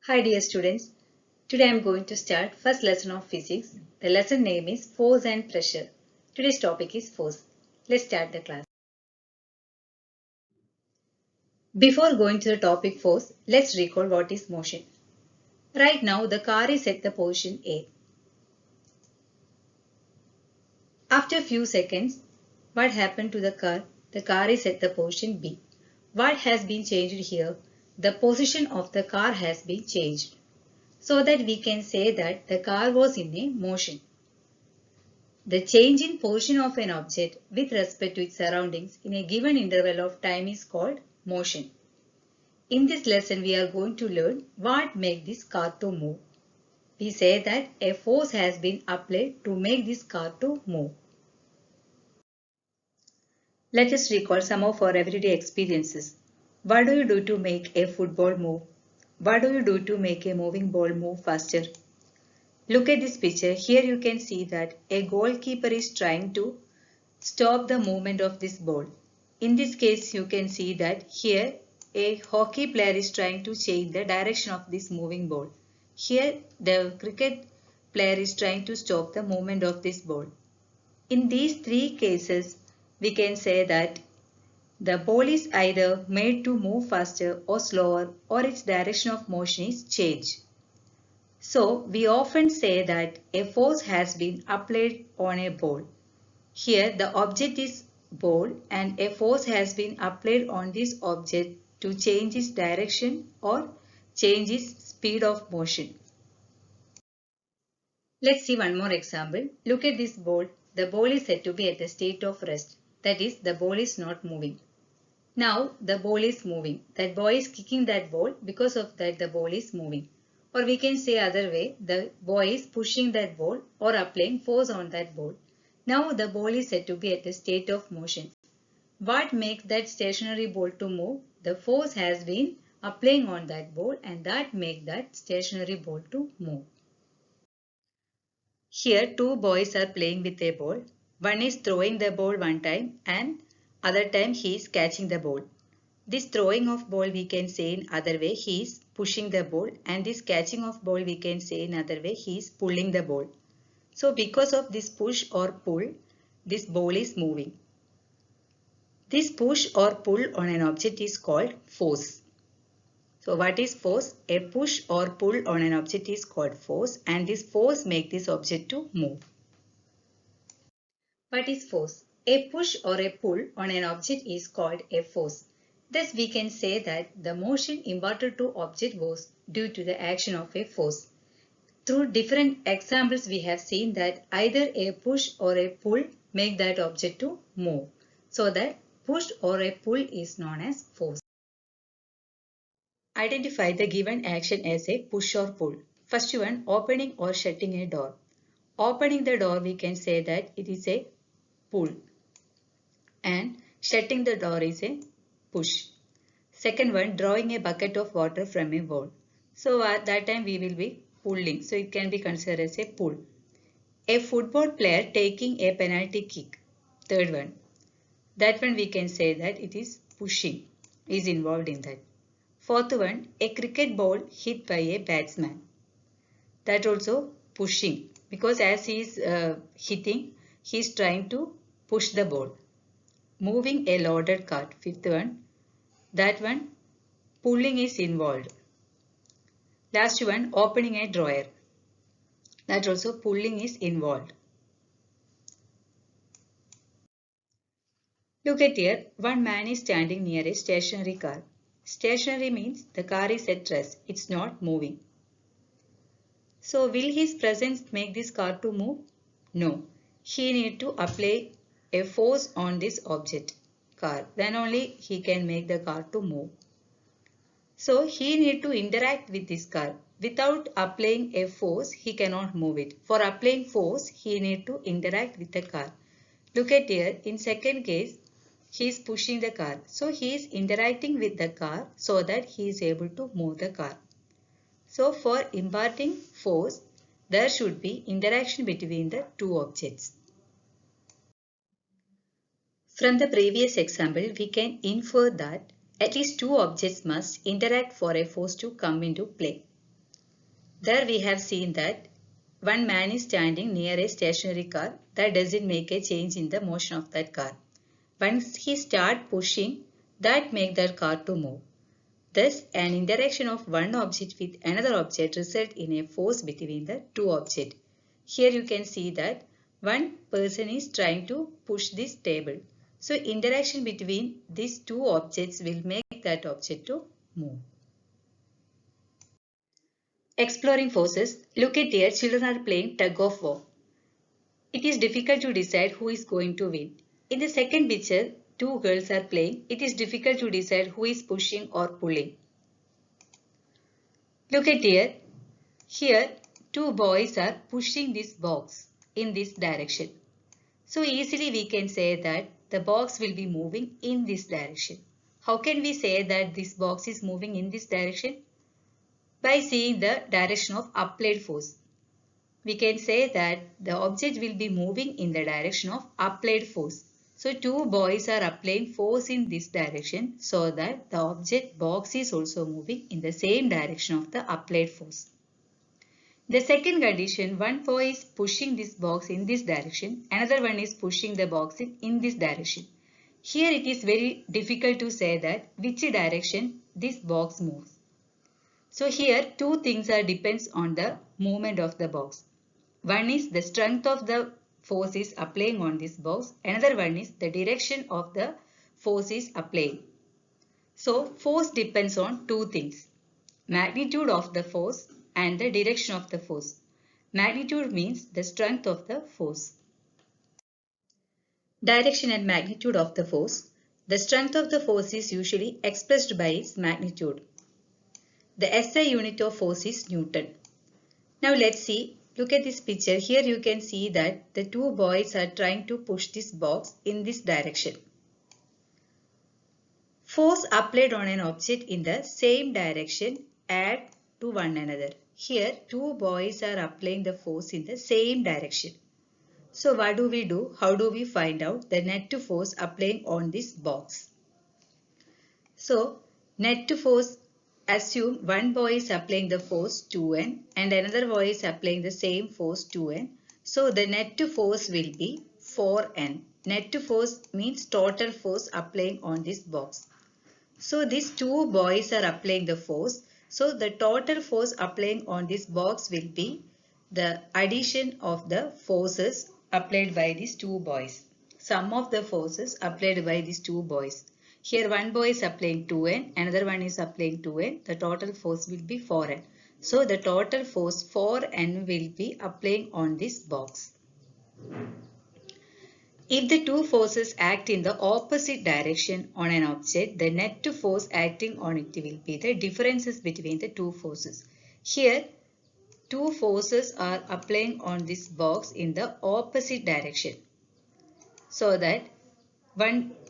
Hi dear students, today I am going to start first lesson of physics. The lesson name is force and pressure. Today's topic is force. Let's start the class. Before going to the topic force, let's recall what is motion. Right now the car is at the position A. After a few seconds, what happened to the car? The car is at the position B. What has been changed here? The position of the car has been changed. So that we can say that the car was in a motion. The change in position of an object with respect to its surroundings in a given interval of time is called motion. In this lesson, we are going to learn what makes this car to move. We say that a force has been applied to make this car to move. Let us recall some of our everyday experiences. What do you do to make a football move? What do you do to make a moving ball move faster? Look at this picture. Here you can see that a goalkeeper is trying to stop the movement of this ball. In this case, you can see that here a hockey player is trying to change the direction of this moving ball. Here the cricket player is trying to stop the movement of this ball. In these three cases, we can say that the ball is either made to move faster or slower, or its direction of motion is changed. So, we often say that a force has been applied on a ball. Here the object is ball and a force has been applied on this object to change its direction or change its speed of motion. Let's see one more example. Look at this ball. The ball is said to be at the state of rest. That is, the ball is not moving. Now the ball is moving. That boy is kicking that ball, because of that the ball is moving. Or we can say other way, the boy is pushing that ball or applying force on that ball. Now the ball is said to be at a state of motion. What makes that stationary ball to move? The force has been applying on that ball, and that makes that stationary ball to move. Here two boys are playing with a ball. One is throwing the ball one time and other time he is catching the ball. This throwing of ball we can say in other way he is pushing the ball, and this catching of ball we can say in other way he is pulling the ball. So because of this push or pull, this ball is moving. This push or pull on an object is called force. So what is force? A push or pull on an object is called force, and this force makes this object to move. What is force? A push or a pull on an object is called a force. Thus we can say that the motion imparted to object was due to the action of a force. Through different examples we have seen that either a push or a pull make that object to move. So that push or a pull is known as force. Identify the given action as a push or pull. First one, opening or shutting a door. Opening the door we can say that it is a pull, and shutting the door is a push. Second one, drawing a bucket of water from a bowl. So at that time we will be pulling. So it can be considered as a pull. A football player taking a penalty kick. Third one. That one we can say that it is pushing, is involved in that. Fourth one, a cricket ball hit by a batsman. That also pushing, because as he is hitting, he is trying to push the ball. Moving a loaded cart. Fifth one, that one pulling is involved. Last one, opening a drawer. That also pulling is involved. Look at here, one man is standing near a stationary car. Stationary means the car is at rest, it's not moving. So will his presence make this car to move? No. He need to apply a force on this object, car. Then only he can make the car to move. So he need to interact with this car. Without applying a force, he cannot move it. For applying force, he need to interact with the car. Look at here, in second case, he is pushing the car. So he is interacting with the car so that he is able to move the car. So for imparting force, there should be interaction between the two objects. From the previous example, we can infer that at least two objects must interact for a force to come into play. There we have seen that one man is standing near a stationary car that doesn't make a change in the motion of that car. Once he start pushing, that make that car to move. Thus, an interaction of one object with another object result in a force between the two objects. Here you can see that one person is trying to push this table. So, interaction between these two objects will make that object to move. Exploring forces. Look at here, children are playing tug of war. It is difficult to decide who is going to win. In the second picture, two girls are playing. It is difficult to decide who is pushing or pulling. Look at here. Here, two boys are pushing this box in this direction. So easily we can say that the box will be moving in this direction. How can we say that this box is moving in this direction? By seeing the direction of applied force. We can say that the object will be moving in the direction of applied force. So two boys are applying force in this direction so that the object box is also moving in the same direction of the applied force. The second condition, one boy is pushing this box in this direction, another one is pushing the box in this direction. Here it is very difficult to say that which direction this box moves. So here two things are depends on the movement of the box. One is the strength of the force is applying on this box. Another one is the direction of the force is applying. So force depends on two things. Magnitude of the force and the direction of the force. Magnitude means the strength of the force. Direction and magnitude of the force. The strength of the force is usually expressed by its magnitude. The SI unit of force is Newton. Now let's see. Look at this picture. Here you can see that the two boys are trying to push this box in this direction. Force applied on an object in the same direction add to one another. Here two boys are applying the force in the same direction. So what do we do? How do we find out the net force applying on this box? So net force, assume one boy is applying the force 2N and another boy is applying the same force 2N. So the net force will be 4N. Net force means total force applying on this box. So these two boys are applying the force. So the total force applying on this box will be the addition of the forces applied by these two boys. Sum of the forces applied by these two boys. Here one boy is applying 2N, another one is applying 2N. The total force will be 4N. So the total force 4N will be applying on this box. If the two forces act in the opposite direction on an object, the net force acting on it will be the differences between the two forces. Here, two forces are applying on this box in the opposite direction. So that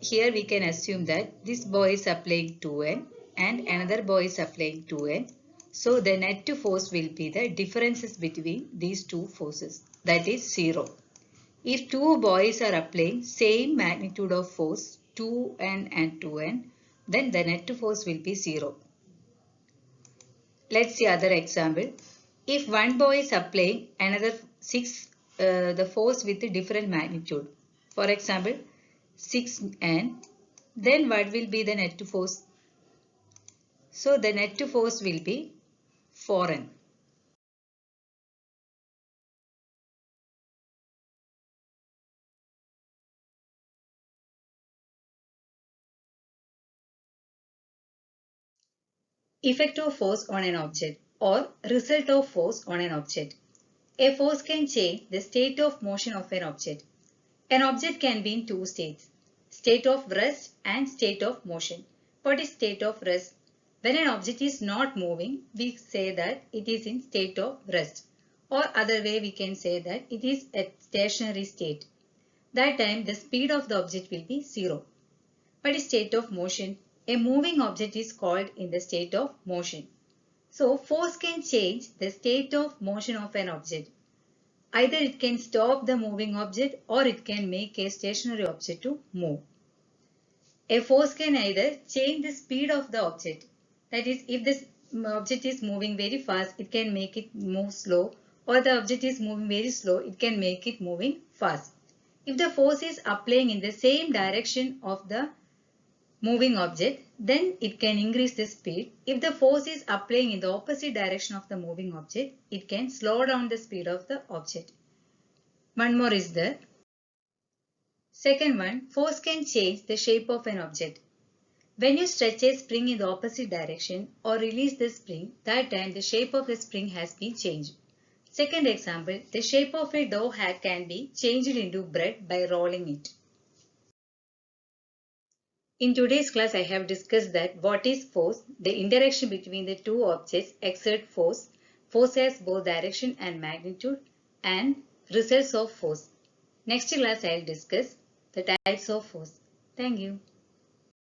here we can assume that this boy is applying 2N and another boy is applying 2N. So the net force will be the differences between these two forces, that is 0. If two boys are applying same magnitude of force 2N and 2N, then the net force will be 0. Let's see other example. If one boy is applying another the force with a different magnitude, for example 6N, then what will be the net force? So the net force will be 4N. Effect of force on an object or result of force on an object. A force can change the state of motion of an object. An object can be in two states, state of rest and state of motion. What is state of rest? When an object is not moving, we say that it is in state of rest. Or other way we can say that it is at stationary state. That time the speed of the object will be 0. What is state of motion? A moving object is called in the state of motion. So force can change the state of motion of an object. Either it can stop the moving object or it can make a stationary object to move. A force can either change the speed of the object. That is, if the object is moving very fast, it can make it move slow, or the object is moving very slow, it can make it moving fast. If the force is applying in the same direction of the moving object, then it can increase the speed. If the force is applying in the opposite direction of the moving object, it can slow down the speed of the object. One more is there. Second one, force can change the shape of an object. When you stretch a spring in the opposite direction or release the spring, that time the shape of the spring has been changed. Second example, the shape of a dough hat can be changed into bread by rolling it. In today's class, I have discussed that what is force, the interaction between the two objects exert force, force has both direction and magnitude, and results of force. Next class, I will discuss the types of force. Thank you.